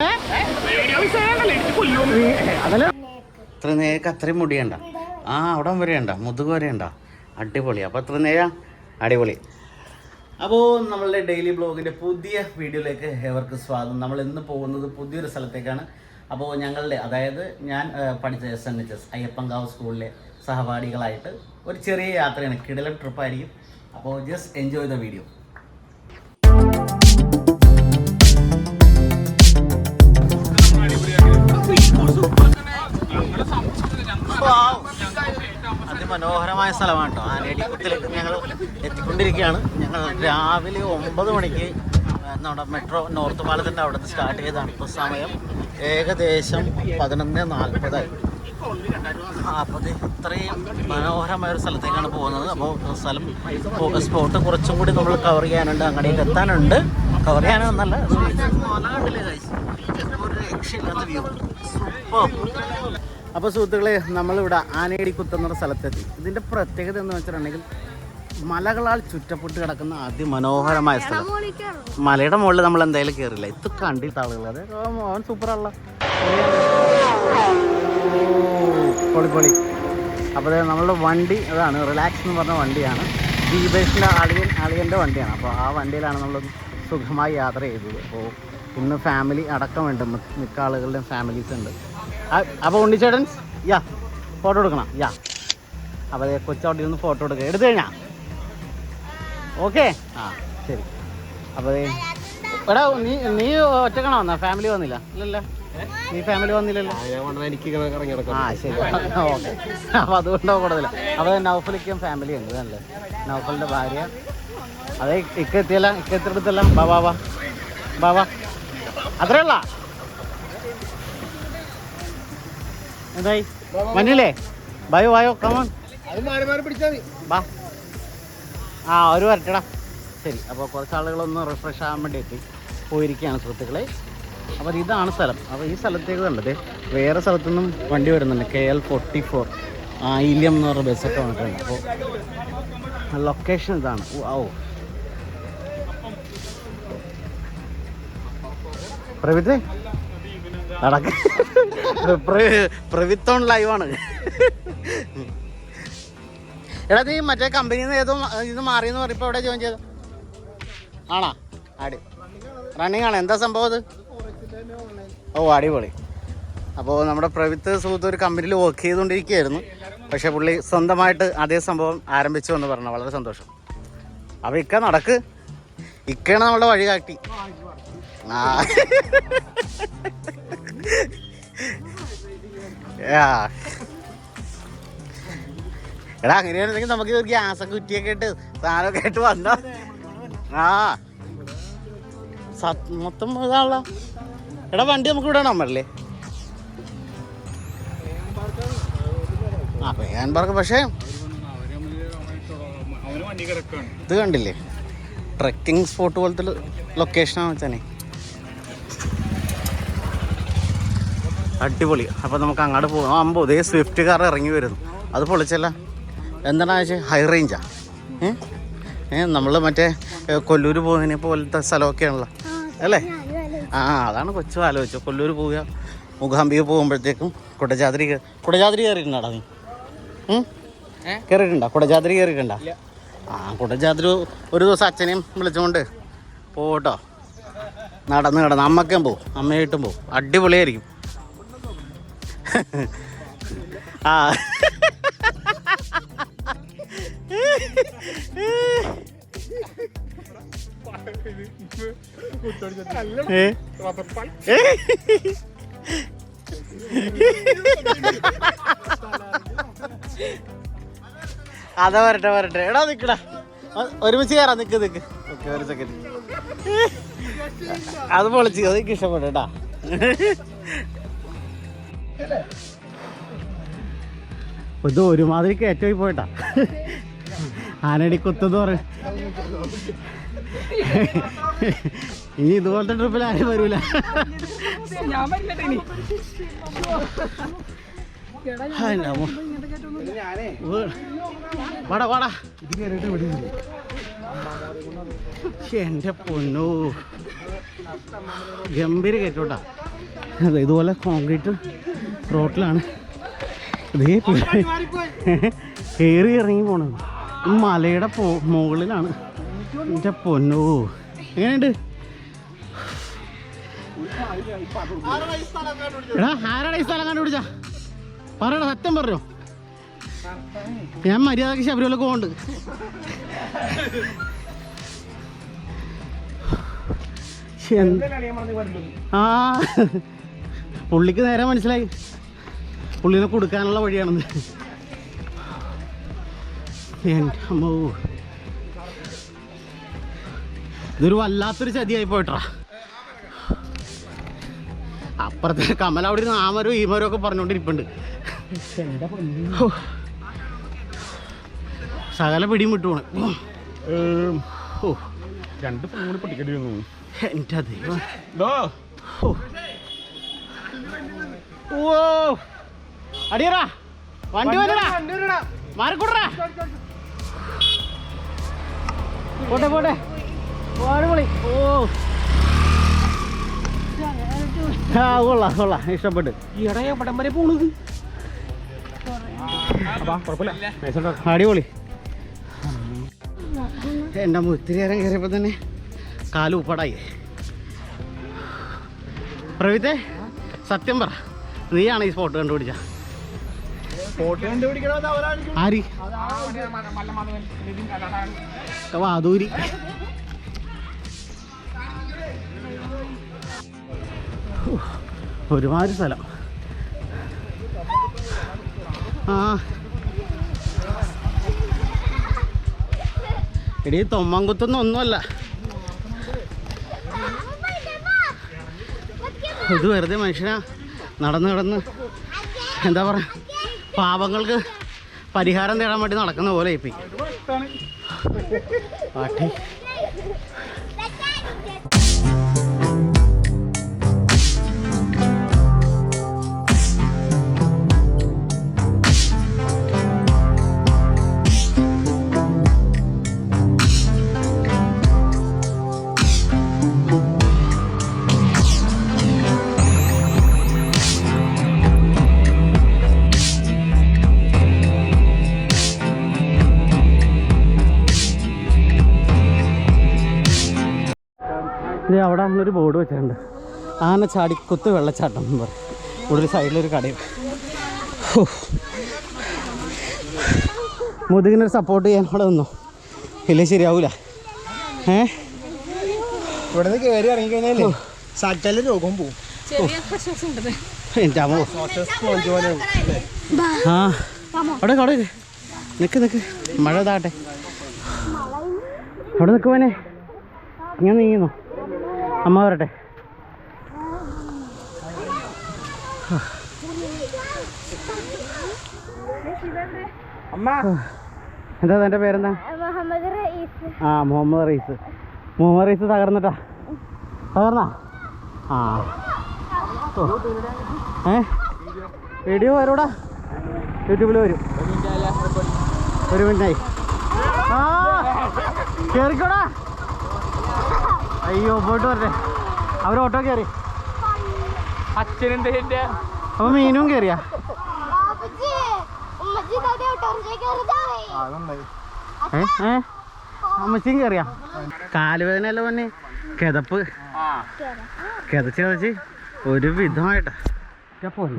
ഇത്ര നേരക്ക് അത്രയും മുടിയണ്ട. അവിടം വരെയുണ്ട, മുതുക് വരെയുണ്ട. അടിപൊളി. അപ്പോൾ ഇത്ര നേരം അടിപൊളി. അപ്പോൾ നമ്മളുടെ ഡെയിലി ബ്ലോഗിൻ്റെ പുതിയ വീഡിയോയിലേക്ക് ഏവർക്ക് സ്വാഗതം. നമ്മൾ ഇന്ന് പോകുന്നത് പുതിയൊരു സ്ഥലത്തേക്കാണ്. അപ്പോൾ ഞങ്ങളുടെ, അതായത് ഞാൻ പഠിച്ച SNHS അയ്യപ്പൻകാവ് സ്കൂളിലെ സഹപാഠികളായിട്ട് ഒരു ചെറിയ യാത്രയാണ്. കിടിലൻ ട്രിപ്പായിരിക്കും. അപ്പോൾ ജസ്റ്റ് എൻജോയ് ദ വീഡിയോ. അതിമനോഹരമായ സ്ഥലമാണ് കേട്ടോ. ആനേടിക്കുത്തിലേക്ക് ഞങ്ങൾ എത്തിക്കൊണ്ടിരിക്കുകയാണ്. ഞങ്ങൾ രാവിലെ 9 മണിക്ക് നമ്മുടെ മെട്രോ നോർത്ത് പാലത്തിൻ്റെ അവിടുന്ന് സ്റ്റാർട്ട് ചെയ്തതാണ്. ഇപ്പോൾ സമയം ഏകദേശം 11:40. അപ്പോൾ ഇത്രയും മനോഹരമായ ഒരു സ്ഥലത്തേക്കാണ് പോകുന്നത്. അപ്പോൾ സ്പോട്ട് കുറച്ചും കൂടി നമ്മൾ കവർ ചെയ്യാനുണ്ട്, അങ്ങോട്ടേക്ക് എത്താനുണ്ട്. കവർ ചെയ്യാനൊന്നല്ല, ഒരു രക്ഷയില്ലാത്ത വ്യൂ, സൂപ്പർ. അപ്പോൾ സുഹൃത്തുക്കളെ, നമ്മളിവിടെ ആനേടിക്കുത്ത് എന്നൊരു സ്ഥലത്തെത്തി. ഇതിൻ്റെ പ്രത്യേകത എന്ന് വെച്ചിട്ടുണ്ടെങ്കിൽ മലകളാൽ ചുറ്റപ്പെട്ട് കിടക്കുന്ന അതിമനോഹരമായ സ്ഥലം. മലയുടെ മുകളിൽ നമ്മൾ എന്തായാലും കയറില്ല. ഇത് കണ്ടിട്ട് ആളുകൾ, അത് അവൻ സൂപ്പറാണല്ലോ, പൊളി. അപ്പോൾ നമ്മളുടെ വണ്ടി അതാണ്, റിലാക്സ് എന്ന് പറഞ്ഞ വണ്ടിയാണ്. ദീപേഷിൻ്റെ അളിയൻ്റെ വണ്ടിയാണ്. അപ്പോൾ ആ വണ്ടിയിലാണ് നമ്മൾ സുഖമായി യാത്ര ചെയ്തത്. അപ്പോൾ ഇന്ന് ഫാമിലി അടക്കമുണ്ട്, മിക്ക ആളുകളുടെയും ഫാമിലീസ് ഉണ്ട്. അപ്പോൾ ഉണ്ണിച്ചേട്ടൻസ് ഫോട്ടോ എടുക്കണം. അപ്പോൾ കൊച്ചവിടെ നിന്ന് ഫോട്ടോ എടുക്കുക. എടുത്തു കഴിഞ്ഞാൽ ഓക്കെ. ശരി. അപ്പോൾ എടാ, നീ ഒറ്റക്കണോ വന്നാ? ഫാമിലി വന്നില്ല? ഇല്ലല്ലോ, നീ ഫാമിലി വന്നില്ലല്ലോ. ശരി, ഓക്കെ. അപ്പോൾ അതുകൊണ്ടോ കൂടുതല. അപ്പോൾ നൗഫലിക്കും ഫാമിലി ഉണ്ട്, അല്ലേ? നൗഫലിൻ്റെ ഭാര്യ. അതെ, ഇക്കെത്തിയല്ല, ഇക്കെത്തിയെടുത്തല്ല. ബാബാ അത്രയുള്ള എന്തായി മഞ്ഞില്ലേ? വായോ കമോൺ, ബാ. ഒരു വരട്ടടാ. ശരി. അപ്പോൾ കുറച്ച് ആളുകളൊന്ന് റിഫ്രഷ് ആകാൻ വേണ്ടി എത്തി പോയിരിക്കുകയാണ് സുഹൃത്തുക്കളെ. അപ്പോൾ ഇതാണ് സ്ഥലം. അപ്പോൾ ഈ സ്ഥലത്തേക്ക് കണ്ടത് വേറെ സ്ഥലത്തുനിന്നും വണ്ടി വരുന്നുണ്ട്. KL 44 ആയില്യം എന്ന് പറഞ്ഞ ബസ്സൊക്കെ വന്നിട്ടുണ്ട്. അപ്പോൾ ലൊക്കേഷൻ ഇതാണ്. പ്രവിത്ത് നടക്ക, പ്രവിത്തോൺ ലൈവാണ്. എടാ, നീ മറ്റേ കമ്പനിയിൽ നിന്ന് ഏതോ ഇത് മാറിയെന്ന് പറഞ്ഞപ്പോൾ എവിടെ ജോയിൻ ചെയ്തോ? ആണോ? റണ്ണിങ് ആണ്. എന്താ സംഭവം അത്? അടിപൊളി. അപ്പോൾ നമ്മുടെ പ്രവിത്ത് സുഹൃത്ത് ഒരു കമ്പനിയിൽ വർക്ക് ചെയ്തുകൊണ്ടിരിക്കുകയായിരുന്നു. പക്ഷേ പുള്ളി സ്വന്തമായിട്ട് അതേ സംഭവം ആരംഭിച്ചു എന്ന് പറഞ്ഞു. വളരെ സന്തോഷം. അപ്പോൾ ഇക്ക നടക്ക്, ഇക്കയാണ് നമ്മളുടെ വഴി കാട്ടി. എടാ, അങ്ങനെയാണെന്നുണ്ടെങ്കിൽ നമുക്ക് ഗ്യാസൊക്കെ കുറ്റിയൊക്കെ ഇട്ട് സാധനമൊക്കെ ആയിട്ട് വന്നോ. മൊത്തം ഇതാണല്ലോ. എടാ, വണ്ടി നമുക്ക് ഇവിടെ നമ്പറല്ലേ? പേൻ പാർക്ക്. പക്ഷേ ഇത് കണ്ടില്ലേ, ട്രെക്കിംഗ് സ്പോട്ട് പോലത്തെ ലൊക്കേഷനാണ് വെച്ചാൽ അടിപൊളി. അപ്പോൾ നമുക്ക് അങ്ങോട്ട് പോകാം. ഇതേ സ്വിഫ്റ്റ് കാർ ഇറങ്ങി വരുന്നു. അത് പൊളിച്ചല്ല. എന്താണെന്ന് വെച്ചാൽ ഹൈ റേഞ്ചാ. നമ്മൾ മറ്റേ കൊല്ലൂർ പോകുന്നതിനെ പോലത്തെ സ്ഥലമൊക്കെയാണല്ലോ, അല്ലേ? അതാണ് കൊച്ചു ആലോചിച്ചു. കൊല്ലൂർ പോവുക, മൂകാംബിക പോകുമ്പോഴത്തേക്കും കുടജാദ്രി കയറിയിട്ടുണ്ടാ നീ? കയറിയിട്ടുണ്ടോ? കുടജാദ്രി കയറിയിട്ടുണ്ടോ? കുടജാദ്രി ഒരു ദിവസം അച്ഛനെയും വിളിച്ചുകൊണ്ട് പോട്ടോ. നടന്ന് അമ്മക്കും പോവും, അമ്മയായിട്ടും പോവും. അടിപൊളിയായിരിക്കും. അതാ വരട്ടെ. എടാ നിക്കടാ, ഒരുമിച്ച് കയറാം. നിക്ക്. ഓക്കെ, ഒരു സെക്കൻഡ്. അത് പൊളിച്ച്, അതൊക്കെ ഇഷ്ടപ്പെട്ടേട്ടാ. ഇത് ഒരുമാതിരി കയറ്റമായി പോയിട്ടാ. ആനടിക്കുത്തെന്ന് പറയും. ഇനി ഇതുപോലത്തെ ട്രിപ്പിൽ ആരും വരൂല. വാടാ ഇത് കയറിയിട്ട് വിടുന്നില്ല. എൻ്റെ പൊന്നോ, ഗംഭീര കയറ്റോട്ടാ. അതെ, ഇതുപോലെ കോൺക്രീറ്റ് റോട്ടിലാണ് ഇതേ കയറി ഇറങ്ങി പോണത്. ഈ മലയുടെ മുകളിലാണ്. എൻ്റെ പൊന്നോ, എങ്ങനെയുണ്ട്? എടാ, ആരാടാ ഈ സ്ഥലം കണ്ടുപിടിച്ചാ? പറയടാ, സത്യം പറഞ്ഞോ. ഞാൻ മര്യാദക്ക് ശബരിമലക്ക് പോകുന്നുണ്ട്. ആ, പുള്ളിക്ക് നേരെ മനസ്സിലായി പുള്ളിനെ കൊടുക്കാനുള്ള വഴിയാണെന്ന്. എൻ്റെ അമ്മോ, ഇതൊരു വല്ലാത്തൊരു ചതിയായി പോയിട്ടാ. അപ്പുറത്തെ കമല അവിടെ നിന്ന് ആമരോ ഈമരോ ഒക്കെ പറഞ്ഞുകൊണ്ടിരിപ്പുണ്ട്. സകല പിടിയും വിട്ടു പോണേ. 2 ഫോൺ കൂടി പൊട്ടിക്കേണ്ടി വന്നു. എൻ്റെ ദൈവം. ഓ, അടിയറാ, വണ്ടി വന്നടാ, മാറിക്കൂടറാ. പോട്ടെ പോട്ടെ, അടിപൊളി. ഓ, ആ, കൊള്ളാം കൊള്ളാം, ഇഷ്ടപ്പെട്ട്. ഈയിടെ എവിടം വരെ പോണത്? അടിപൊളി. എൻ്റെ മുത്തിരി നേരം കയറിയപ്പോൾ തന്നെ കാല് ഉപ്പടായി. പ്രവീത്തെ, സത്യം പറ, നീയാണ് ഈ സ്പോട്ട് കണ്ടുപിടിച്ച? ആരി? വാതൂരി. ഒരുമാതിരി സ്ഥലം. ആ, എടീ, തൊമ്മൻകുത്തൊന്നും ഒന്നുമല്ല ഇത്. വെറുതെ മനുഷ്യനെ നടന്ന് എന്താ പറയുക, പാപങ്ങൾക്ക് പരിഹാരം തേടാൻ വേണ്ടി നടക്കുന്ന പോലെ ഇപ്പം. പാട്ടി ഇത് അവിടെ ഒരു ബോർഡ് വെച്ചിട്ടുണ്ട്, ആന ചാടിക്കുത്ത് വെള്ളച്ചാട്ടം എന്ന് പറയും. ഇവിടെ ഒരു സൈഡിലൊരു കടയും. മുതുകിനൊരു സപ്പോർട്ട് ചെയ്യാൻ അവിടെ നിന്നോ, ഇല്ലേ ശരിയാവൂല. ഇവിടെ നിന്ന് കയറി ഇറങ്ങിക്കഴിഞ്ഞാലേ സകല രോഗം പോവും. എൻ്റെ അമ്മോ. ആ, അവിടെ കട നിക്ക് മഴ താട്ടെ. അവിടെ നിൽക്കുവാനേ, ഇങ്ങനെ നീങ്ങുന്നു. അമ്മ വരട്ടെ. എന്താ എൻ്റെ പേരെന്താ? ആ, മുഹമ്മദ് റയീസ്. മുഹമ്മദ് റയീസ് തകർന്നിട്ടാ? തകർന്നാ? ആ, വീഡിയോ വരൂടാ, യൂട്യൂബിൽ വരും. 1 മിനിറ്റായി. ആ, കേറിക്കോടാ. അയ്യോ, പോയിട്ട് വരട്ടെ. അവർ ഓട്ടോ കയറി. അച്ഛനുണ്ട്. അപ്പോൾ മീനും കയറിയാ? അമ്മച്ചിയും കയറിയാ? കാലുവേദനയല്ല പൊന്നെ, കിതപ്പ്. കിതച്ച് ഒരു വിധമായിട്ടാ.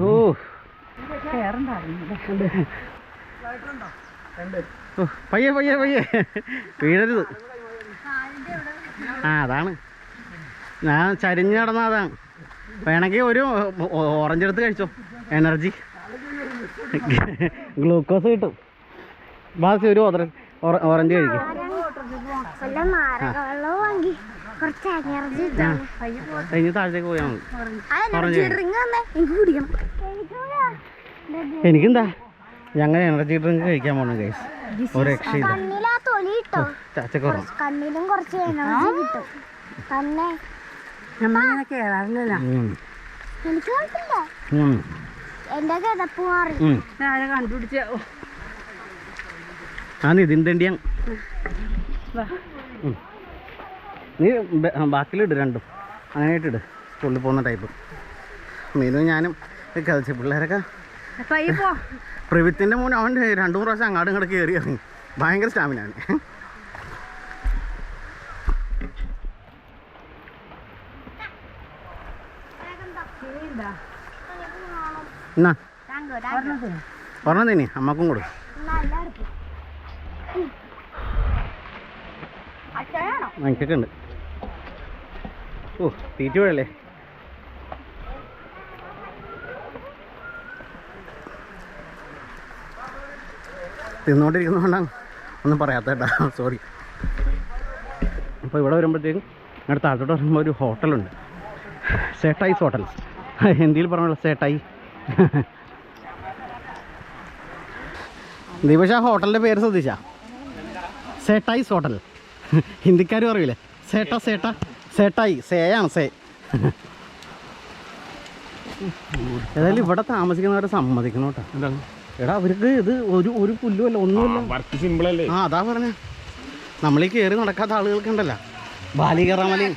ഓ, പയ്യെ വീഴരുത്. ആ, അതാണ് ഞാൻ ചരിഞ്ഞ് നടന്ന. അതാണ്. വേണമെങ്കിൽ ഒരു ഓറഞ്ച് എടുത്ത് കഴിച്ചോ, എനർജി, ഗ്ലൂക്കോസ് കിട്ടും. ബാസി ഒരു ഓറഞ്ച് കഴിക്കും. കഴിഞ്ഞ് താഴത്തേക്ക് പോയാൽ മതി. എനിക്കെന്താ, ഞങ്ങൾ എനർജി ഡ്രിങ്ക് കഴിക്കാൻ പോകണം ഗൈസ്. ഒരു രക്ഷയില്ല. കണ്ണിലും കുറച്ച് എനർജി കിട്ടും. തന്നെ എനിക്ക് കുഴപ്പമില്ല. എന്റെ കിതപ്പ് മാറി. കണ്ടുപിടിച്ച ആ നിതിൻ തണ്ടിയാണ്. നീ ബാക്കിലിട് രണ്ടും അങ്ങനെയായിട്ടിട്. സ്കൂളിൽ പോകുന്ന ടൈപ്പ്. മീനും ഞാനും കളിച്ചു. പിള്ളേരൊക്കെ പ്രവിത്തിൻ്റെ മോൻ അവൻ 2-3 പ്രാവശ്യം അങ്ങോട്ടും ഇങ്ങോട്ട് കയറി ഇറങ്ങി. ഭയങ്കര സ്റ്റാമിന ആണ്. എന്നാ പറഞ്ഞ തിനി അമ്മക്കും കൊടു. എനിക്കൊക്കെ ഉണ്ട്. ഓ തീറ്റ പോയല്ലേ. തിന്നുകൊണ്ടിരിക്കുന്നതുകൊണ്ടാണ് ഒന്നും പറയാത്ത കേട്ടാ, സോറി. അപ്പോൾ ഇവിടെ വരുമ്പോഴത്തേക്കും ഇവിടെ താഴത്തോട്ട് വരുമ്പോൾ ഒരു ഹോട്ടലുണ്ട്, സേട്ടായിസ് ഹോട്ടൽ. ഹിന്ദിയിൽ പറഞ്ഞുള്ള സേട്ടായി. ദീപശ ഹോട്ടലിൻ്റെ പേര് ശ്രദ്ധിച്ചാ? സേട്ടായിസ് ഹോട്ടൽ. ഹിന്ദിക്കാരും അറിയില്ലേ? സേട്ടായി, സേയാണ് സേ. ഏതായാലും ഇവിടെ താമസിക്കുന്നവരെ സമ്മതിക്കണം കേട്ടോ. എടാ അവർക്ക് ഇത് ഒരു പുല്ലുമല്ല, ഒന്നുമില്ല. ആ അതാ പറഞ്ഞ, നമ്മളീ കയറി നടക്കാത്ത ആളുകൾക്ക് ഉണ്ടല്ലോ ബാലി കയറാമലി.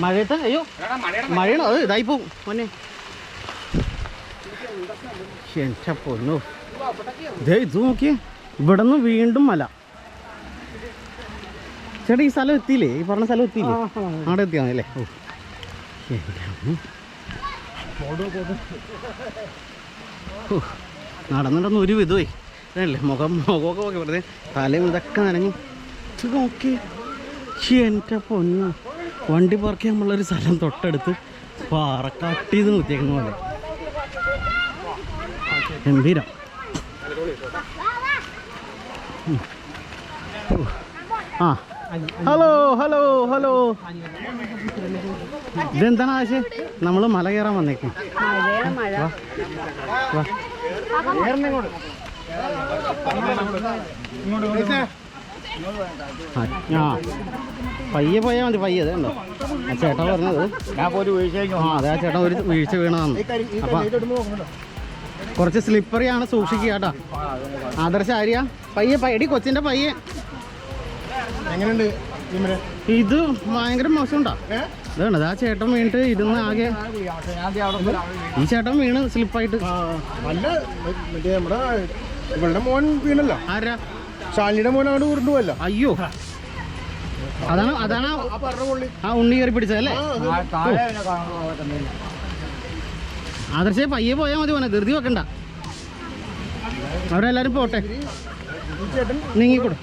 മഴയത്ത് അയ്യോ മഴയാണോ? അത് ഇതായി പോവും മോനെ. എൻ്റെ പൊന്നു, ഇതേ ഇത് നോക്കിയേ, ഇവിടെ നിന്ന് വീണ്ടും മല. ചേട്ടാ ഈ സ്ഥലം എത്തിയില്ലേ? ഈ പറഞ്ഞ സ്ഥലം എത്തിയില്ലേ? അവിടെ എത്തിയാന്നല്ലേ? ഓ നടന്നിട്ടൊന്നും ഒരു വിധമായി അതല്ലേ. മുഖമൊക്കെ നോക്കി വെറുതെ തലയും ഇതൊക്കെ നനഞ്ഞു. ഇത് നോക്കി. എൻ്റെ പൊന്നു, വണ്ടി പാർക്ക് ചെയ്യാനുള്ളൊരു സ്ഥലം തൊട്ടടുത്ത് പാറ കട്ട് ചെയ്ത് നിർത്തിയേക്കുന്ന പോലെ. ഗംഭീരം. ആ ഹലോ ഹലോ ഹലോ. ഇതെന്താണ് ആവശ്യം? നമ്മൾ മല കയറാൻ വന്നേക്കും. ആ പയ്യെ പോയാൽ മതി, പയ്യെ. അതുണ്ടോ ആ ചേട്ടൻ പറഞ്ഞത്? ആ അതെ, ആ ചേട്ടൻ ഒരു വീഴ്ച വീണതാണ്. അപ്പം കുറച്ച് സ്ലിപ്പറിയാണ്, സൂക്ഷിക്കുക കേട്ടോ. ആദർശ ആര്യ പയ്യെ എടി കൊച്ചിൻ്റെ പയ്യെ. എങ്ങനെയുണ്ട് ഇത് ഭയങ്കര മോശമുണ്ടാ. ഇതാണ് ആ ചേട്ടൻ വീണിട്ട് ഇരുന്ന് ആകെ. ഈ ചേട്ടൻ വീണ് സ്ലിപ്പായിട്ട്. നല്ല മറ്റേ നമ്മുടെ ഇവളുടെ മോൻ വീണല്ലോ. ആരാ? ശാലിനിയുടെ മോൻ അങ്ങോട്ട് ഉരുണ്ടുപോയല്ലോ. അയ്യോ, അതാണ് ആ ഉണ്ണി കയറി പിടിച്ചതല്ലേ? ആദർശേ പയ്യെ പോയാൽ മതി മോനെ, ധൃതി വെക്കണ്ട. അവരെല്ലാരും പോട്ടെ. നീങ്ങിക്കൊടു.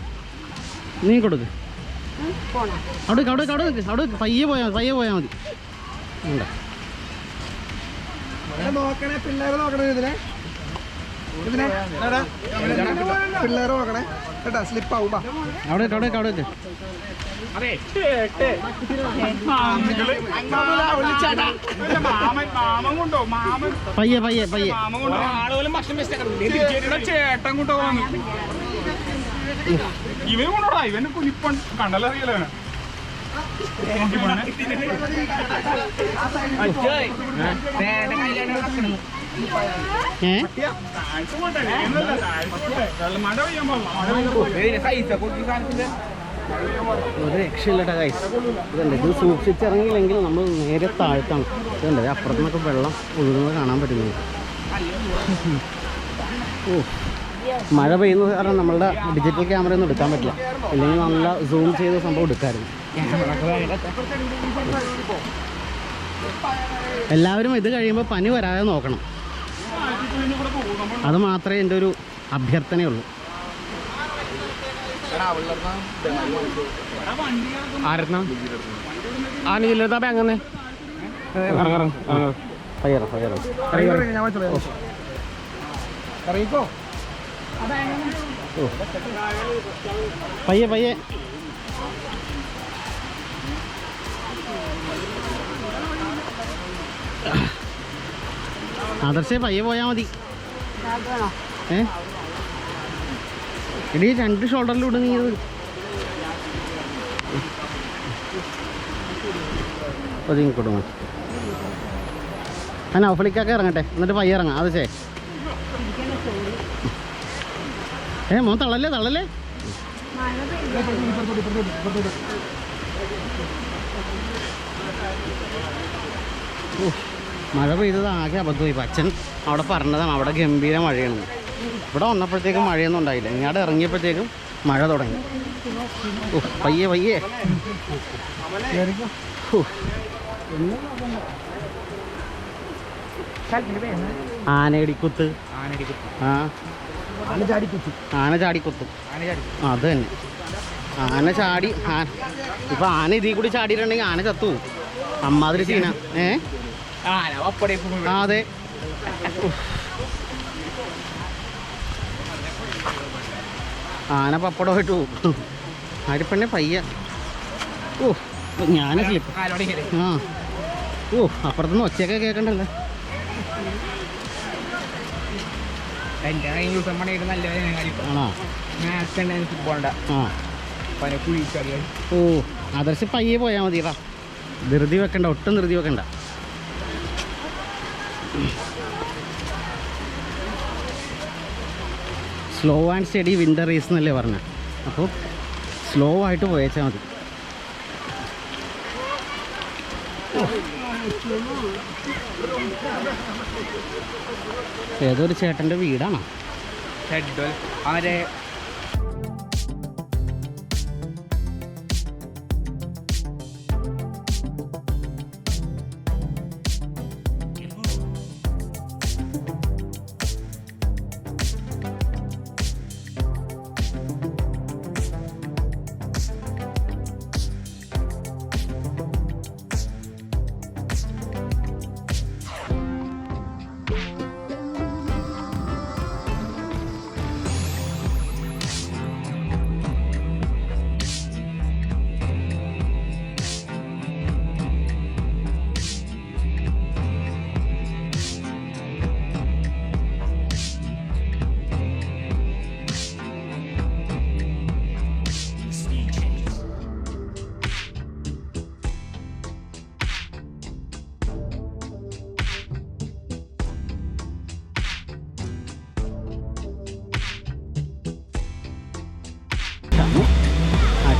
അവിടെ പയ്യെ പോയാൽ മതി. നോക്കണേ പിള്ളേരെ നോക്കണേ, പിള്ളേരെ നോക്കണേ കേട്ടാ, സ്ലിപ്പ് ആവും. അവിടെ പയ്യെ ചേട്ടൻ കൊണ്ടുപോകാന്ന് ഇവന് കൊണ്ടോടാ. ഇവന് കുനിപ്പൺ കണ്ടല്ലറിയല്ലോ. ഒരു രക്ഷയില്ലട്ടാ കൈസ്. ഇതുണ്ട്, ഇത് സൂക്ഷിച്ചിറങ്ങിയില്ലെങ്കിൽ നമ്മൾ നേരെ താഴ്ത്താണ്. ഇതുണ്ട്, അപ്പുറത്തുനിന്നൊക്കെ വെള്ളം ഒഴുകുന്നത് കാണാൻ പറ്റുന്നത്. ഓ മഴ പെയ്യുന്നത് കാരണം നമ്മളുടെ ഡിജിറ്റൽ ക്യാമറയൊന്നും എടുക്കാൻ പറ്റില്ല, ഇല്ലെങ്കിൽ നല്ല സൂം ചെയ്ത സംഭവം എടുക്കാമായിരുന്നു. എല്ലാവരും ഇത് കഴിയുമ്പോൾ പനി വരാതെ നോക്കണം, അത് മാത്രമേ എൻ്റെ ഒരു അഭ്യർത്ഥനയുള്ളൂ. അങ്ങനെ പയ്യെ ആദർശേ പയ്യെ പോയാൽ മതി. ഇനി 2 ഷോൾഡറിലൂടെ നീങ്ങത് ഒതുങ്ങിക്കൊടുങ്ങ. ഞാൻ ഔഫലിക്കൊക്കെ ഇറങ്ങട്ടെ, എന്നിട്ട് പയ്യെ ഇറങ്ങാം. അത് മോൻ തള്ളല്ലേ തള്ളല്ലേ. മഴ പെയ്തത് ആകെ അബദ്ധമായി. അച്ഛൻ അവിടെ പറഞ്ഞതാണ് അവിടെ ഗംഭീര മഴയാണ്. ഇവിടെ വന്നപ്പോഴത്തേക്കും മഴയൊന്നും ഉണ്ടായില്ല. ഇങ്ങോട്ട് ഇറങ്ങിയപ്പോഴത്തേക്കും മഴ തുടങ്ങി. പയ്യെ പയ്യെ. ആനയടിക്കുത്ത്. ആ ആന ചാടിക്കുത്ത്. അത് തന്നെ ആന ചാടി. ഇപ്പൊ ആന ഇതിൽ കൂടി ചാടിയിട്ടുണ്ടെങ്കിൽ ആന ചത്തു. അമ്മാതിരി സീന. അതെ. ആന പപ്പടമായിട്ട് പോകും. ആരിപ്പണ്ണെ പയ്യ. ഞാൻ സ്ലിപ്പ്. അപ്പുറത്തുനിന്ന് ഒച്ചയൊക്കെ കേൾക്കണ്ടല്ലോ. ആദർശ് പയ്യെ പോയാൽ മതിടാ. ധൃതി വെക്കണ്ട, ഒട്ടും ധൃതി വെക്കണ്ട. Slow and steady win the race എന്നല്ലേ പറഞ്ഞത്. അപ്പോൾ സ്ലോ ആയിട്ട് പോയേച്ചാൽ മതി. ഏതൊരു ചേട്ടൻ്റെ വീടാണോ? അവരെ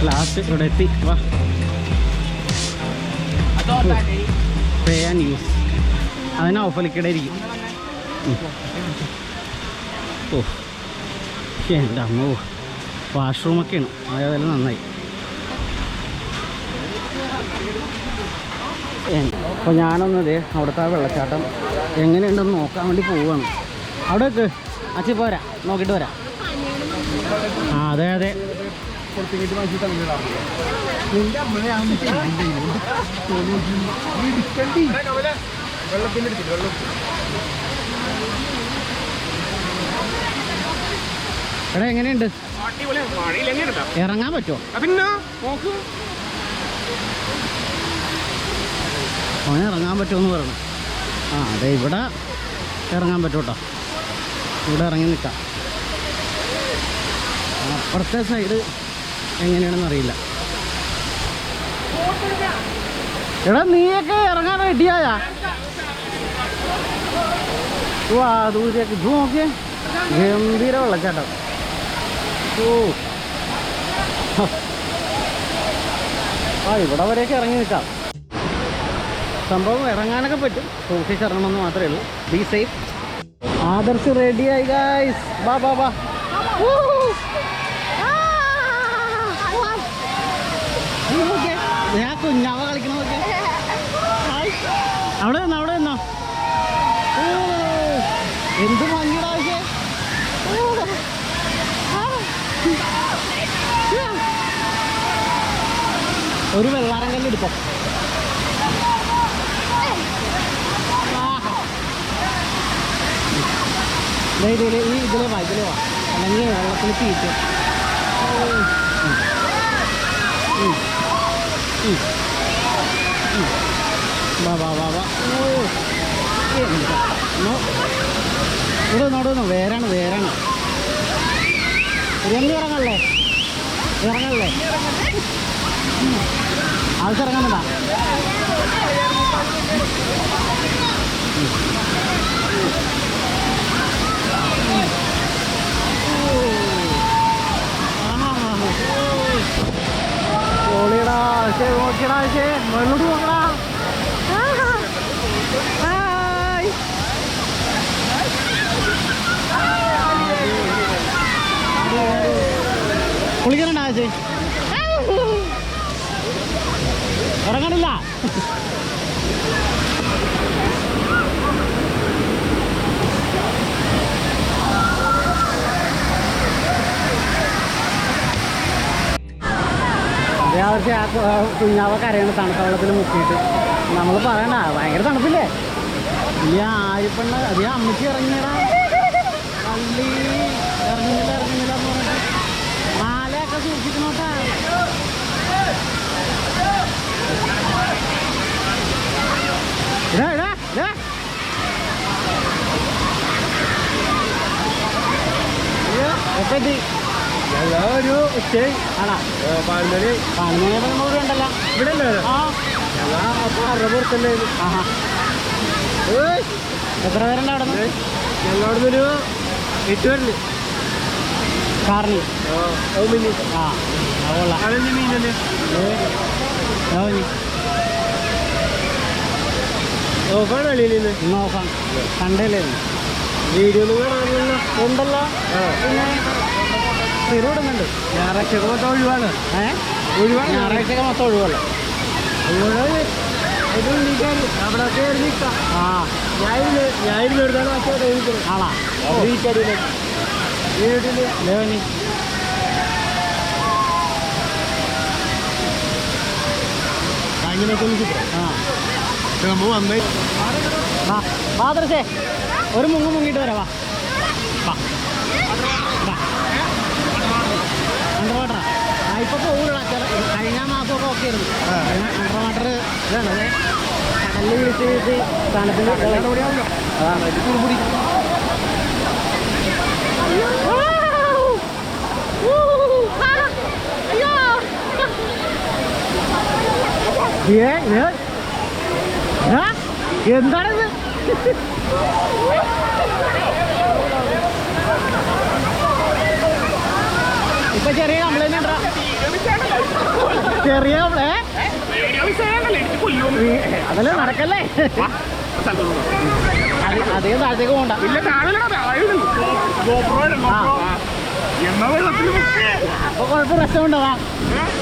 ലാസ്റ്റ് ഇവിടെ എത്തി. വാ, പേ ആൻഡ് യൂസ്. അതിന് ഓഫലിക്കടെ ഇരിക്കും. എൻ്റെ അമ്മോ, വാഷ്റൂമൊക്കെയാണ്. അതെല്ലാം നന്നായി. അപ്പോൾ ഞാനൊന്നത് അവിടുത്തെ വെള്ളച്ചാട്ടം എങ്ങനെയുണ്ടെന്ന് നോക്കാൻ വേണ്ടി പോവുകയാണ്. അവിടേക്ക് അച്ഛൻ പോരാ, നോക്കിയിട്ട് വരാം. അതെ അതെ. എടാ എങ്ങനെയുണ്ട്? ഇറങ്ങാൻ പറ്റുമോ? അവന് ഇറങ്ങാൻ പറ്റുമെന്ന് പറഞ്ഞു. അതെ, ഇവിടെ ഇറങ്ങാൻ പറ്റും കേട്ടോ. ഇവിടെ ഇറങ്ങി നിൽക്കാം. അപ്പുറത്തെ സൈഡ് എങ്ങനെയാണെന്ന് അറിയില്ല. എടാ നീയൊക്കെ ഇറങ്ങാൻ റെഡിയായ? ദൂരേക്ക് ഇത് നോക്കിയേ, ഗംഭീര വെള്ളച്ചാട്ടം. ഇവിടെ വരെയൊക്കെ ഇറങ്ങി നിൽക്കാം. സംഭവം ഇറങ്ങാനൊക്കെ പറ്റും, സൂക്ഷിച്ചിറങ്ങണമെന്ന് മാത്രമേ ഉള്ളൂ. Be safe. ആദർശ് റെഡിയായി ഗൈസ്. ബാ ബാ ബാ. ഞാൻ കുഞ്ഞാവ കളിക്കണമൊക്കെ. അവിടെ നിന്നോ, അവിടെ നിന്നോ. എന്ത് ഭംഗിയുടെ ആവശ്യം. ഒരു വെള്ളാരം കല്ലെടുത്തോ. ഇതിലേ വാ, അല്ലെങ്കിൽ വെള്ളത്തിൽ ചീറ്റും. വാ വാ വാ വാ. ഇവിടെ നോടുന്നു. വേരാണ് വേരാണ്. ഇറങ്ങി ഇറങ്ങല്ലേ, ഇറങ്ങല്ലേ. ആവശ്യം ഇറങ്ങാൻ വേണ്ട. ഓളിയടാ പക്ഷേ നോക്കിയടാ പക്ഷേ മുകളിലോട്ട് നോക്കടാ. ഹായ്. കുളിക്കണണ്ടാ പക്ഷേ ഇറങ്ങണില്ല. പക്ഷേ ആ കുഞ്ഞാവ കരയാണ് തണുത്ത വെള്ളത്തിൽ മുക്കിയിട്ട്. നമ്മൾ പറയണ്ട ഭയങ്കര തണുപ്പില്ലേ. ഈ ആയിപ്പെണ്ണ അതേ അമ്മയ്ക്ക് ഇറങ്ങിയടാ പള്ളി ഇറങ്ങുന്നില്ല എന്ന് പറഞ്ഞിട്ട് മാലയൊക്കെ സൂക്ഷിക്കണോട്ടാ. എപ്പറ്റി ഞങ്ങളൊരു ഉച്ചയായി ആണോ 11 11 ഉണ്ടല്ലോ ഇവിടെ അല്ലേ ആ ഞങ്ങൾ അപ്പോൾ 60 പുറത്തല്ലേ. ആഹാ. എത്ര പേരുണ്ട് അവിടെ നിന്ന്? ഞങ്ങളവിടുന്നൊരു 8 പേരുണ്ട്. കാറിന് മിനി ആ കൊള്ളാം. അതെന്ത് മീനല്ലേ? നോക്കാണ് വെളിയിൽ നിന്ന് നോക്കാം കണ്ടല്ലേ വീഡിയോ ഒന്നും കാണാനുള്ള ഉണ്ടല്ലോ. പിന്നെ സ്ഥിരം ഇടുന്നുണ്ട്. ഞായറാഴ്ചയൊക്കെ മൊത്തം ഒഴിവാണ്. ഒഴിവാണ്. ഞായറാഴ്ചയൊക്കെ മൊത്തം ഒഴിവല്ലോ. അതുകൊണ്ട് ഇത് നീക്കാൻ അവിടെ കയറി നിൽക്കാം. ആ ഞാനിരുന്ന് എടുത്താണ് പക്ഷേ എഴുതിക്കുന്നത് ആളാ വീട്ടിൽ വീട്ടിൽ ദേവനി അങ്ങനെയൊക്കെ ചിത്രം ആ നമ്മൾ വന്നേ ഫാദർസേ ഒരു മുങ്ങിയിട്ട് വരാം. വാ അണ്ടർ വാട്ടറാ. ഇപ്പൊ പോകൂടാ. കഴിഞ്ഞ മാസമൊക്കെ ഓക്കെ ആയിരുന്നു. അണ്ടർ വാട്ടർ ഇതാണ് അതെ കടലിൽ വിളിച്ച് തണുപ്പിൽ അതാണ് കുറുപുടി. എന്താണിത്? ഇപ്പൊ ചെറിയ കംപ്ലൈന്റ് ഉണ്ടോ? ചെറിയ അതല്ലേ നടക്കല്ലേ. അധികം താഴത്തേക്ക് പോകണ്ട. അപ്പൊ കുഴപ്പം രസമുണ്ടാവാ.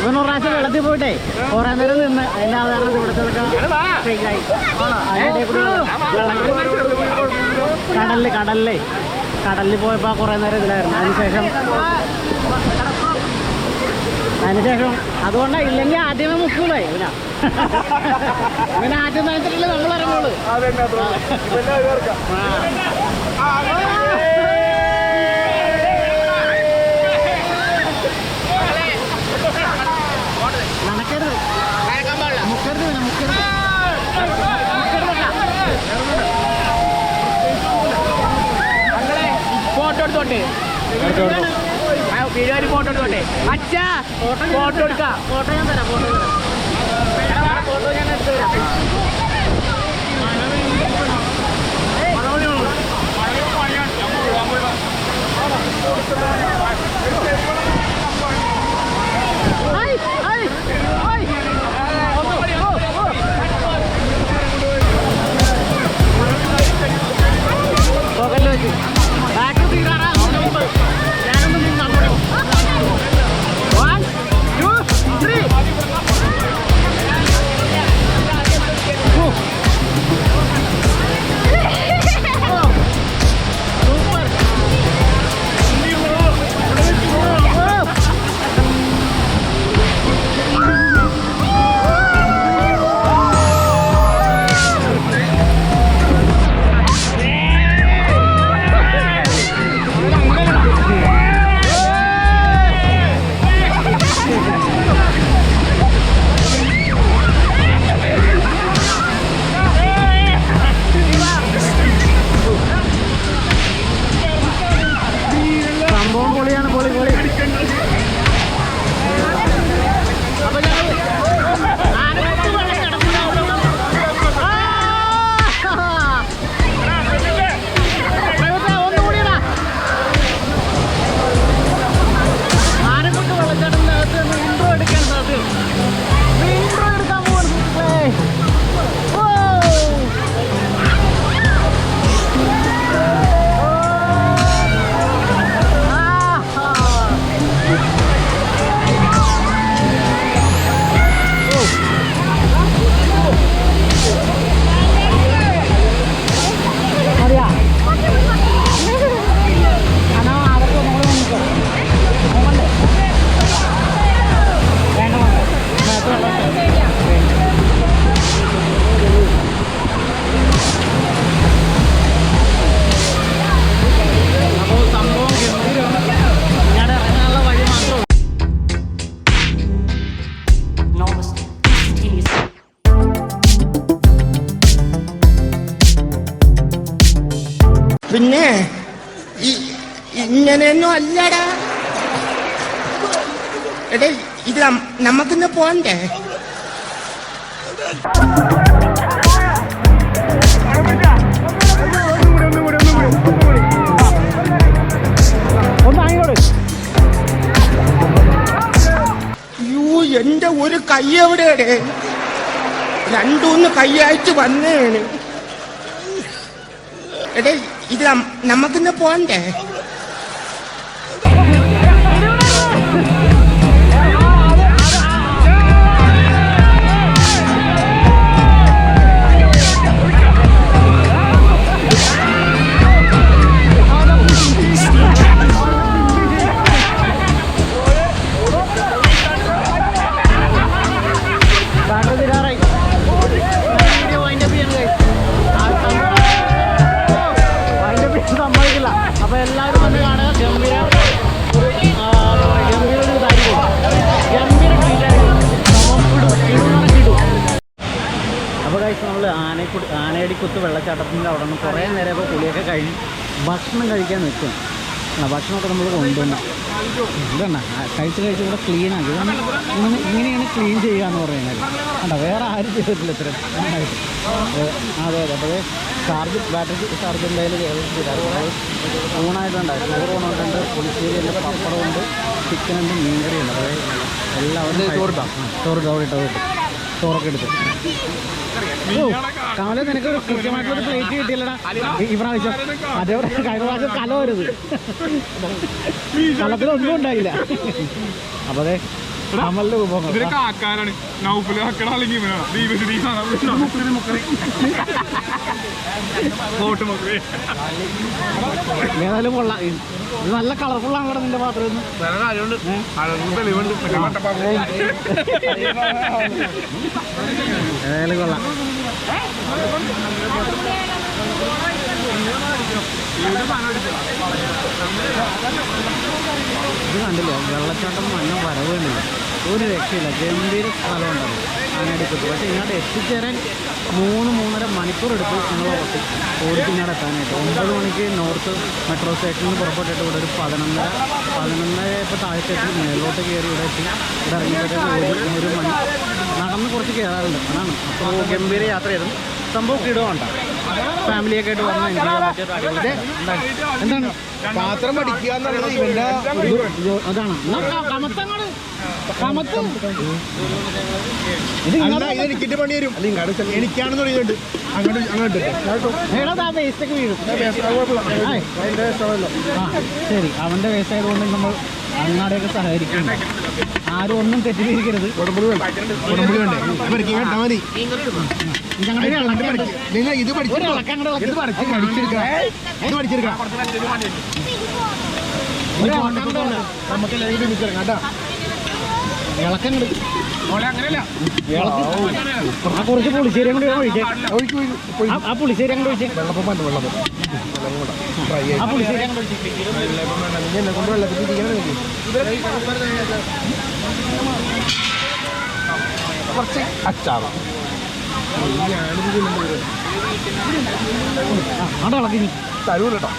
ഇവൻ ഒരു പ്രാവശ്യം വെള്ളത്തിൽ പോയിട്ടേ കുറെ നേരം നിന്ന് അതിന്റെ ആധാരം ഇവിടുത്തെ കടലിൽ പോയപ്പോ കുറെ നേരം ഇതിലായിരുന്നു. അതിനുശേഷം അതുകൊണ്ടാ ഇല്ലെങ്കിൽ ആദ്യമേ മുക്കൂലേ ഇവനാ. ഇവനെ ആദ്യം നനച്ചിട്ടില്ലേ നമ്മൾ ഇറങ്ങുള്ളൂ. നടക്കരുത് മുക്കരുത് ഇവനെ മുക്കരുത്. ഫോട്ടോ എടുത്തോട്ടെ ഫോട്ടോ എടുത്തോട്ടെ അച്ഛാ ഫോട്ടോ എടുക്കാം. ഫോട്ടോ ഞാൻ തരാം. ഫോട്ടോ ഞാൻ എടുത്തു തരാം. പോകല്ലോ വെച്ച് ബാക്ക് തീരാറാ. ഞാനൊന്നും നിന്ന് അങ്ങോട്ട് 1 2 3 പിന്നെ ഇങ്ങനെയൊന്നും അല്ലടാ. എടേ ഇത് നമുക്കിന്ന് പോണ്ടേ? എന്റെ ഒരു കൈ എവിടെയുടെ 2-3 കൈയായിട്ട് വന്നേണ്. എടേ ഇത് നമുക്കിന്ന് പോണ്ടേ? അപ്പൊ എല്ലാവരും വന്ന് കാണുക. ഗംഭീര ഒരു ഇതായിരിക്കും. ഗംഭീര അപ്പോൾ കഴിച്ച് നമ്മൾ ആനയടിക്കുത്ത് വെള്ളച്ചാട്ടത്തിൻ്റെ അവിടെ നിന്ന് കുറേ നേരമൊക്കെ കുളിയൊക്കെ കഴിഞ്ഞ് ഭക്ഷണം കഴിക്കാൻ നിൽക്കും. ഭക്ഷണമൊക്കെ നമ്മൾ കൊണ്ടുവന്നു ഇതാണ് കഴിച്ച് ഇവിടെ ക്ലീൻ ആക്കി. ഇങ്ങനെയാണ് ക്ലീൻ ചെയ്യുക എന്ന് പറയുന്നത്. കണ്ടോ, വേറെ ആരും ചെയ്തിട്ടില്ല ഇത്ര നന്നായിട്ട്. അതെ. അപ്പോൾ ബാറ്ററി ചാർജ് എന്തായാലും ഊണായിട്ടുണ്ടായിരുന്നു. 100 ഊണുണ്ട്, പുളിശ്ശേരിയുണ്ട്, പപ്പടമുണ്ട്, ചിക്കനുണ്ട്, മീൻകറിയുണ്ട്. അതായത് എല്ലാവരും ചോറൊക്കെ എടുത്ത്. കമല നിനക്ക് കൃത്യമായിട്ടൊരു പ്ലേറ്റ് കിട്ടിയില്ലടാ ഈ പ്രാവശ്യം. അതേപോലെ കഴിഞ്ഞ പ്രാവശ്യം കല വരുത്, കലത്തിലൊന്നും ഉണ്ടായില്ല. അപ്പൊ അതെ കമലിന്റെ വിഭവങ്ങൾ ഏതായാലും കൊള്ളാം. ഇത് നല്ല കളർഫുള്ളാണ് ഇവിടെ നിന്റെ പാത്രം. ഏതായാലും കൊള്ളാം. ഇത് കണ്ടില്ലേ, വെള്ളച്ചാട്ടം മഞ്ഞ വരവ് കണ്ടില്ല, ഒരു രക്ഷയില്ല. ഗംഭീര സ്ഥലമുണ്ടത് ആനയടിക്കുത്ത്. പക്ഷേ ഇങ്ങോട്ട് എത്തിച്ചേരാൻ 3-3.5 മണിക്കൂർ എടുത്ത് ഞങ്ങൾ ഓടിച്ച് ഇങ്ങോട്ട് എത്താനായിട്ട്. 9 മണിക്ക് നോർത്ത് മെട്രോ സ്റ്റേഷനിൽ നിന്ന് പുറപ്പെട്ടിട്ട് ഇവിടെ ഒരു 11:30 ഇപ്പോൾ താഴെ സ്റ്റേഷനിൽ മേലോട്ട് കയറി ഇവിടെ എത്തി. ഇവിടെ ഇറങ്ങിയപ്പോഴത്തേക്ക് 1 മണി നടന്ന് കുറച്ച് കയറാറുണ്ട്. അതാണ്. അപ്പോൾ ഗംഭീര യാത്രയായിരുന്നു. സംഭവം കിടുവാണ്ട. ഫാമിലിയൊക്കെ ആയിട്ട് വന്ന് എൻജോയ് ചെയ്യാൻ പറ്റിയ അടിപൊളി. എന്താണ് പാത്രം പഠിക്കുക എന്നുള്ളത് ഇവന്റെ അതാണ് എനിക്കിട്ട് പണി വരും. എനിക്കാണെന്ന് പറയുന്നുണ്ട്. അങ്ങോട്ട് വേസ്റ്റൊക്കെ വീഴും. ശരി, അവന്റെ വേസ്റ്റ് ആയതുകൊണ്ട് നമ്മൾ അങ്ങാടെയൊക്കെ സഹകരിക്കുന്നു. ആരും ഒന്നും തെറ്റിദ്ധരിക്കരുത്. ഇത് കുറച്ച് പുളിശ്ശേരി അങ്ങോട്ട് ഒഴിച്ചേ. ആ പുളിശ്ശേരി അങ്ങോട്ട് ഒഴിച്ചേ. ആ പുളിശ്ശേരി അങ്ങോട്ട് കുറച്ച് അച്ചാറ് അവിടെ ഇളക്കി തരൂലട്ടോ.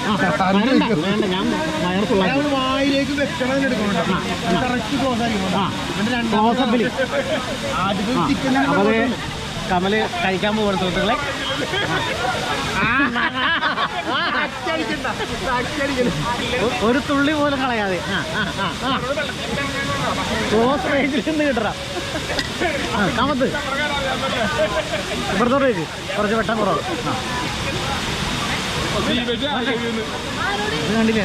വേണ്ട, ഞാൻ വയർ ഫുള്ളാക്കി. വായിലേക്ക് വെക്കണം ക്ലോസപ്പിൽ. അപ്പോൾ കമല് കഴിക്കാൻ പോകുന്ന സുഹൃത്തുക്കളെ, ഒരു തുള്ളി പോലും കളയാതെ ക്ലോസ് റേഞ്ചിൽ നിന്ന് കിട്ടണം. കമത്ത് ഇവിടത്തോട്ടേക്ക് കുറച്ച് വെട്ടം കുറവ്. കണ്ടില്ലേ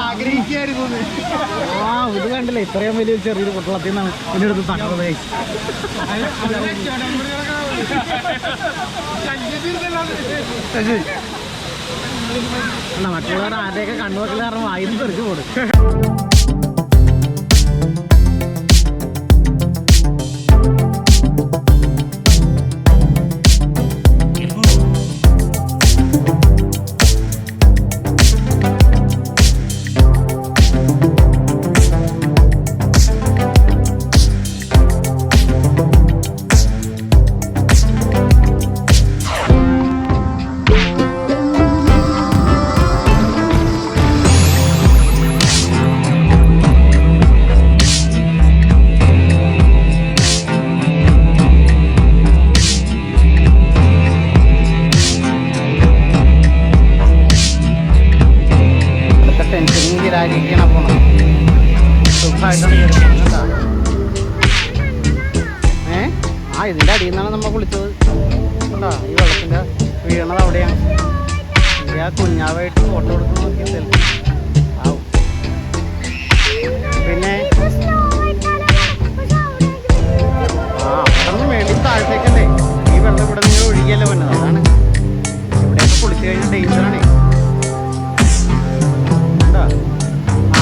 ആഗ്രഹിക്കായിരുന്നു. ഇത് കണ്ടില്ലേ, ഇത്രയും വലിയ ചെറിയൊരു കുട്ടളത്തിൽ നിന്നാണ് എൻ്റെ അടുത്ത് തകർന്നത്. മറ്റുള്ളവർ ആരുടെയൊക്കെ കണ്ണുവെക്കൽ കാരണം വായിന്ന് തെറിച്ചു പോടും. സിംഗിലായിരിക്കണം പോണം. സുഖമായിട്ടാണ് കയറി പോകുന്നത് കേട്ടോ. ഇതിൻ്റെ അടിയിൽ നിന്നാണ് നമ്മൾ കുളിച്ചത് കേട്ടോ. ഈ വെള്ളത്തിൻ്റെ വീണത് അവിടെയാണ്. ആ കുഞ്ഞാവായിട്ട് ഫോട്ടോ എടുത്ത് നോക്കി സെൽഫി ആവും. പിന്നെ അവിടെ നിന്ന് മേളിൽ താഴത്തേക്കല്ലേ ഈ വെള്ളം ഇവിടെ നിങ്ങൾ ഒഴുകിയല്ലേ വന്നത്. അതാണ് ഇവിടെയൊക്കെ കുളിച്ച് കഴിഞ്ഞാൽ ഡേഞ്ചറാണേ കേട്ടോ.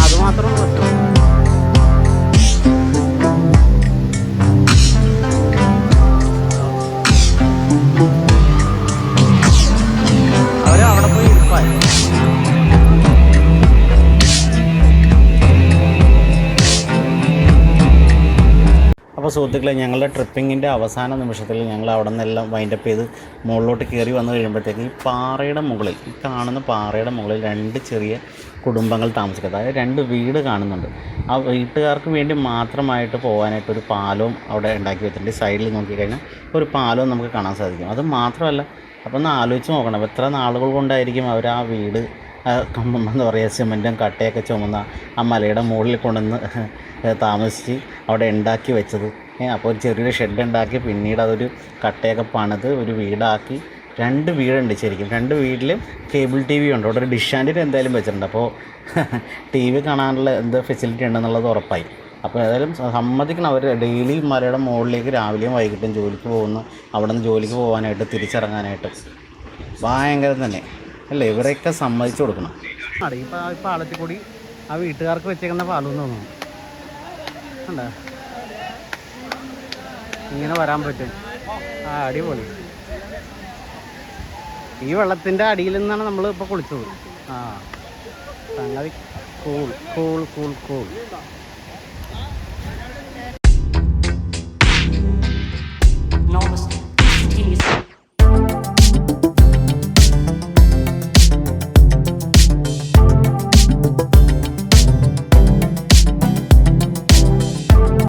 അതുമാത്രം പ്രശ്നം. അവരവിടെ പോയി ഇരിപ്പായി. അപ്പോൾ സുഹൃത്തുക്കളെ, ഞങ്ങളുടെ ട്രിപ്പിങ്ങിൻ്റെ അവസാന നിമിഷത്തിൽ ഞങ്ങൾ അവിടെ നിന്നെല്ലാം വൈൻഡപ്പ് ചെയ്ത് മുകളിലോട്ട് കയറി വന്നു കഴിയുമ്പോഴത്തേക്ക് ഈ പാറയുടെ മുകളിൽ, ഈ കാണുന്ന പാറയുടെ മുകളിൽ 2 ചെറിയ കുടുംബങ്ങൾ താമസിക്കുന്നത്, അതായത് 2 വീട് കാണുന്നുണ്ട്. ആ വീട്ടുകാർക്ക് വേണ്ടി മാത്രമായിട്ട് പോകാനായിട്ടൊരു പാലവും അവിടെ ഉണ്ടാക്കി വെച്ചിട്ടുണ്ട്. സൈഡിൽ നോക്കിക്കഴിഞ്ഞാൽ ഒരു പാലവും നമുക്ക് കാണാൻ സാധിക്കും. അത് മാത്രമല്ല, അപ്പോൾ ഒന്ന് ആലോചിച്ച് നോക്കണം, എത്ര നാളുകൾ കൊണ്ടായിരിക്കും അവർ ആ വീട് എന്താ പറയുക, സിമൻറ്റും കട്ടയൊക്കെ ചുമന്ന ആ മലയുടെ മുകളിൽ കൊണ്ടുവന്ന് താമസിച്ച് അവിടെ ഉണ്ടാക്കി വെച്ചത്. അപ്പോൾ ഒരു ചെറിയൊരു ഷെഡ് ഉണ്ടാക്കി പിന്നീട് അതൊരു കട്ടയൊക്കെ പണിത് ഒരു വീടാക്കി. 2 വീടുണ്ട് ശരിക്കും. 2 വീട്ടിലും കേബിൾ TV ഉണ്ട്. അവിടെ ഒരു ഡിഷ് ആൻഡ് എന്തായാലും വെച്ചിട്ടുണ്ട്. അപ്പോൾ TV കാണാനുള്ള എന്ത് ഫെസിലിറ്റി ഉണ്ടെന്നുള്ളത് ഉറപ്പായി. അപ്പോൾ ഏതായാലും സമ്മതിക്കണം, അവർ ഡെയിലി മലയുടെ മുകളിലേക്ക് രാവിലെയും വൈകിട്ടും ജോലിക്ക് പോകുന്നു. അവിടെ നിന്ന് ജോലിക്ക് പോകാനായിട്ട് തിരിച്ചിറങ്ങാനായിട്ട് ഭയങ്കരം തന്നെ അല്ലേ. ഇവരെയൊക്കെ സമ്മതിച്ചു കൊടുക്കണം. ഈ പാലത്തിൽ കൂടി ആ വീട്ടുകാർക്ക് വെച്ചേക്കുന്ന പാലമെന്ന് തോന്നുന്നു. കണ്ടോ, ഇങ്ങനെ വരാൻ പറ്റും. അടിപൊളി. ഈ വെള്ളത്തിൻ്റെ അടിയിൽ നിന്നാണ് നമ്മൾ ഇപ്പോൾ കുളിച്ചത്. സംഗതി കൂൾ കൂൾ കൂൾ കൂൾ.